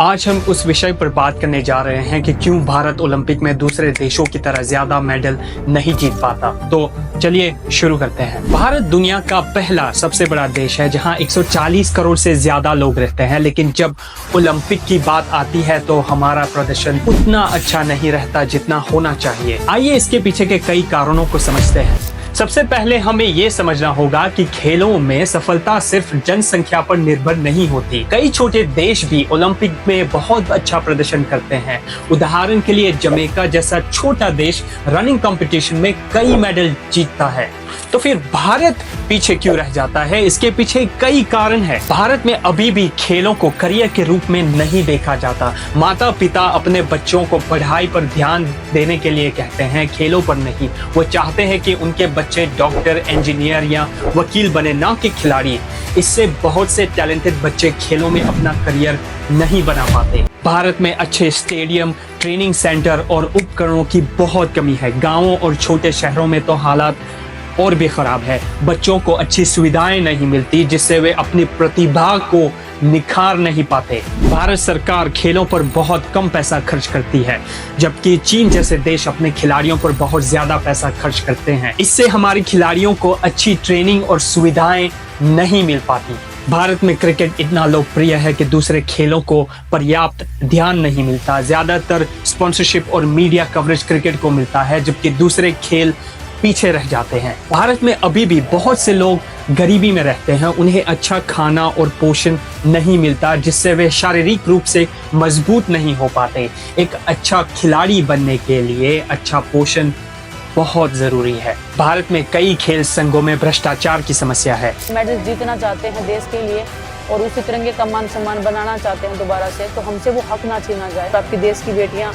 आज हम उस विषय पर बात करने जा रहे हैं कि क्यों भारत ओलंपिक में दूसरे देशों की तरह ज्यादा मेडल नहीं जीत पाता। तो चलिए शुरू करते हैं। भारत दुनिया का पहला सबसे बड़ा देश है जहां 140 करोड़ से ज्यादा लोग रहते हैं, लेकिन जब ओलंपिक की बात आती है तो हमारा प्रदर्शन उतना अच्छा नहीं रहता जितना होना चाहिए। आइए इसके पीछे के कई कारणों को समझते हैं। सबसे पहले हमें ये समझना होगा कि खेलों में सफलता सिर्फ जनसंख्या पर निर्भर नहीं होती। कई छोटे देश भी ओलंपिक में बहुत अच्छा प्रदर्शन करते हैं। उदाहरण के लिए जमैका जैसा छोटा देश रनिंग कंपटीशन में कई मेडल जीतता है। तो फिर भारत पीछे क्यों रह जाता है? इसके पीछे कई कारण हैं। भारत में अभी भी खेलों को करियर के रूप में नहीं देखा जाता। माता पिता अपने बच्चों को पढ़ाई पर ध्यान देने के लिए कहते हैं, खेलों पर नहीं। वो चाहते हैं कि उनके बच्चे डॉक्टर, इंजीनियर या वकील बने, ना कि खिलाड़ी। इससे बहुत से टैलेंटेड बच्चे खेलों में अपना करियर नहीं बना पाते। भारत में अच्छे स्टेडियम, ट्रेनिंग सेंटर और उपकरणों की बहुत कमी है। गाँवों और छोटे शहरों में तो हालात और भी खराब है। बच्चों को अच्छी सुविधाएं नहीं मिलती, जिससे वे अपनी प्रतिभा को निखार नहीं पाते। भारत सरकार खेलों पर बहुत कम पैसा खर्च करती है, जबकि चीन जैसे देश अपने खिलाड़ियों पर बहुत ज्यादा पैसा खर्च करते हैं। इससे हमारे खिलाड़ियों को अच्छी ट्रेनिंग और सुविधाएं नहीं मिल पाती। भारत में क्रिकेट इतना लोकप्रिय है कि दूसरे खेलों को पर्याप्त ध्यान नहीं मिलता। ज्यादातर स्पॉन्सरशिप और मीडिया कवरेज क्रिकेट को मिलता है, जबकि दूसरे खेल पीछे रह जाते हैं। भारत में अभी भी बहुत से लोग गरीबी में रहते हैं। उन्हें अच्छा खाना और पोषण नहीं मिलता, जिससे वे शारीरिक रूप से मजबूत नहीं हो पाते। एक अच्छा खिलाड़ी बनने के लिए अच्छा पोषण बहुत जरूरी है। भारत में कई खेल संघों में भ्रष्टाचार की समस्या है। मेडल जीतना चाहते हैं देश के लिए और उसी तिरंगे का मान सम्मान बनाना चाहते हैं दोबारा से, तो हमसे वो हक ना छीना जाए। तो आपकी देश की बेटियां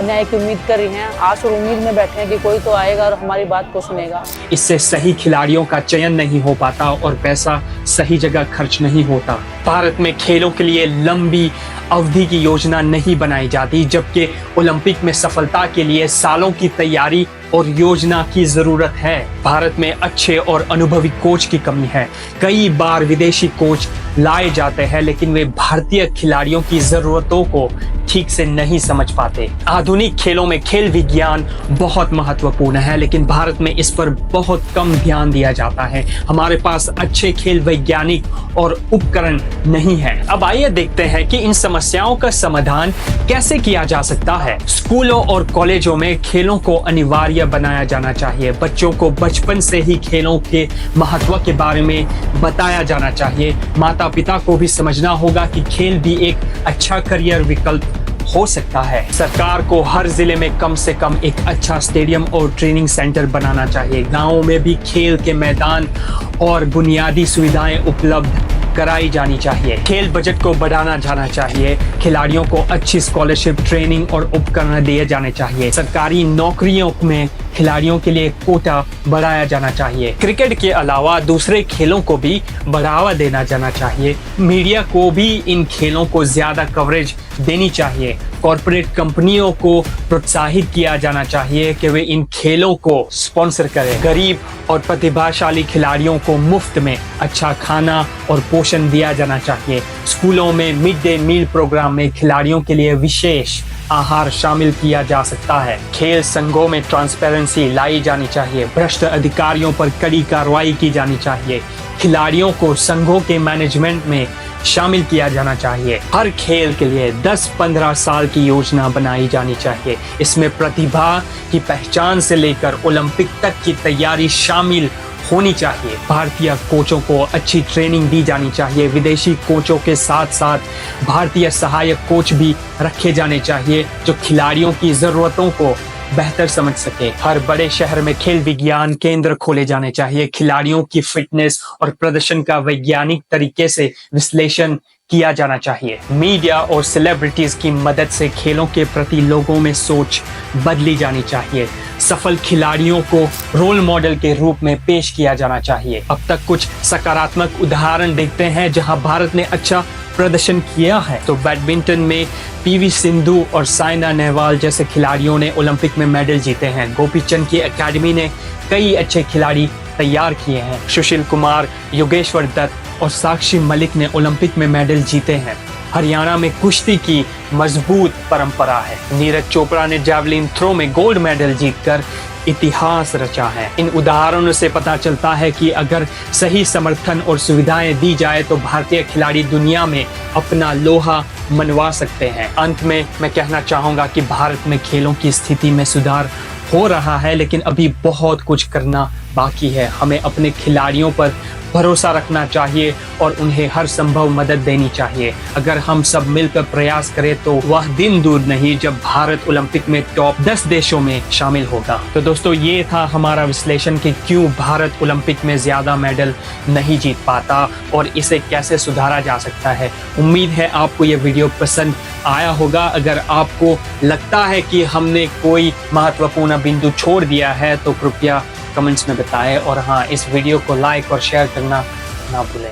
न्याय की उम्मीद कर रही हैं, आस और उम्मीद में बैठे हैं कि कोई तो आएगा और हमारी बात को सुनेगा। इससे सही खिलाड़ियों का चयन नहीं हो पाता और पैसा सही जगह खर्च नहीं होता। भारत में खेलों के लिए लंबी अवधि की योजना नहीं बनाई जाती, जबकि ओलंपिक में सफलता के लिए सालों की तैयारी और योजना की जरूरत है। भारत में अच्छे और अनुभवी कोच की कमी है। कई बार विदेशी कोच लाए जाते हैं, लेकिन वे भारतीय खिलाड़ियों की जरूरतों को ठीक से नहीं समझ पाते। आधुनिक खेलों में खेल विज्ञान बहुत महत्वपूर्ण है, लेकिन भारत में इस पर बहुत कम ध्यान दिया जाता है। हमारे पास अच्छे खेल वैज्ञानिक और उपकरण नहीं है। अब आइए देखते हैं कि इन समस्याओं का समाधान कैसे किया जा सकता है। स्कूलों और कॉलेजों में खेलों को अनिवार्य बनाया जाना चाहिए। बच्चों को बचपन से ही खेलों के महत्व के बारे में बताया जाना चाहिए। माता पिता को भी समझना होगा कि खेल भी एक अच्छा करियर विकल्प हो सकता है। सरकार को हर जिले में कम से कम एक अच्छा स्टेडियम और ट्रेनिंग सेंटर बनाना चाहिए। गांवों में भी खेल के मैदान और बुनियादी सुविधाएं उपलब्ध कराई जानी चाहिए। खेल बजट को बढ़ाना जाना चाहिए। खिलाड़ियों को अच्छी स्कॉलरशिप, ट्रेनिंग और उपकरण दिए जाने चाहिए। सरकारी नौकरियों में खिलाड़ियों के लिए कोटा बढ़ाया जाना चाहिए। क्रिकेट के अलावा दूसरे खेलों को भी बढ़ावा देना जाना चाहिए। मीडिया को भी इन खेलों को ज्यादा कवरेज देनी चाहिए। कॉर्पोरेट कंपनियों को प्रोत्साहित किया जाना चाहिए कि वे इन खेलों को स्पॉन्सर करें। गरीब और प्रतिभाशाली खिलाड़ियों को मुफ्त में अच्छा खाना और पोषण दिया जाना चाहिए। स्कूलों में मिड डे मील प्रोग्राम में खिलाड़ियों के लिए विशेष आहार शामिल किया जा सकता है। खेल संघों में ट्रांसपेरेंसी लाई जानी चाहिए। भ्रष्ट अधिकारियों पर कड़ी कार्रवाई की जानी चाहिए। खिलाड़ियों को संघों के मैनेजमेंट में शामिल किया जाना चाहिए। हर खेल के लिए 10-15 साल की योजना बनाई जानी चाहिए। इसमें प्रतिभा की पहचान से लेकर ओलंपिक तक की तैयारी शामिल होनी चाहिए। भारतीय कोचों को अच्छी ट्रेनिंग दी जानी चाहिए। विदेशी कोचों के साथ साथ भारतीय सहायक कोच भी रखे जाने चाहिए, जो खिलाड़ियों की जरूरतों को बेहतर समझ सके। हर बड़े शहर में खेल विज्ञान केंद्र खोले जाने चाहिए। खिलाड़ियों की फिटनेस और प्रदर्शन का वैज्ञानिक तरीके से विश्लेषण किया जाना चाहिए। मीडिया और सेलिब्रिटीज की मदद से खेलों के प्रति लोगों में सोच बदली जानी चाहिए। सफल खिलाड़ियों को रोल मॉडल के रूप में पेश किया जाना चाहिए। अब तक कुछ सकारात्मक उदाहरण देखते हैं जहां भारत ने अच्छा प्रदर्शन किया है। तो बैडमिंटन में पीवी सिंधु और साइना नेहवाल जैसे खिलाड़ियों ने ओलंपिक में मेडल जीते हैं। गोपीचंद की एकेडमी ने कई अच्छे खिलाड़ी तैयार किए हैं। सुशील कुमार, योगेश्वर दत्त और साक्षी मलिक ने ओलंपिक में मेडल जीते हैं। हरियाणा में कुश्ती की मजबूत परंपरा है। नीरज चोपड़ा ने जैवलिन थ्रो में गोल्ड मेडल जीतकर इतिहास रचा है। इन उदाहरणों से पता चलता है कि अगर सही समर्थन और सुविधाएं दी जाए तो भारतीय खिलाड़ी दुनिया में अपना लोहा मनवा सकते हैं। अंत में मैं कहना चाहूँगा कि भारत में खेलों की स्थिति में सुधार हो रहा है, लेकिन अभी बहुत कुछ करना बाकी है। हमें अपने खिलाड़ियों पर भरोसा रखना चाहिए और उन्हें हर संभव मदद देनी चाहिए। अगर हम सब मिलकर प्रयास करें तो वह दिन दूर नहीं जब भारत ओलंपिक में टॉप 10 देशों में शामिल होगा। तो दोस्तों, ये था हमारा विश्लेषण कि क्यों भारत ओलंपिक में ज्यादा मेडल नहीं जीत पाता और इसे कैसे सुधारा जा सकता है। उम्मीद है आपको ये वीडियो पसंद आया होगा। अगर आपको लगता है कि हमने कोई महत्वपूर्ण बिंदु छोड़ दिया है तो कृपया कमेंट्स में बताएं और हाँ, इस वीडियो को लाइक और शेयर करना ना भूलें।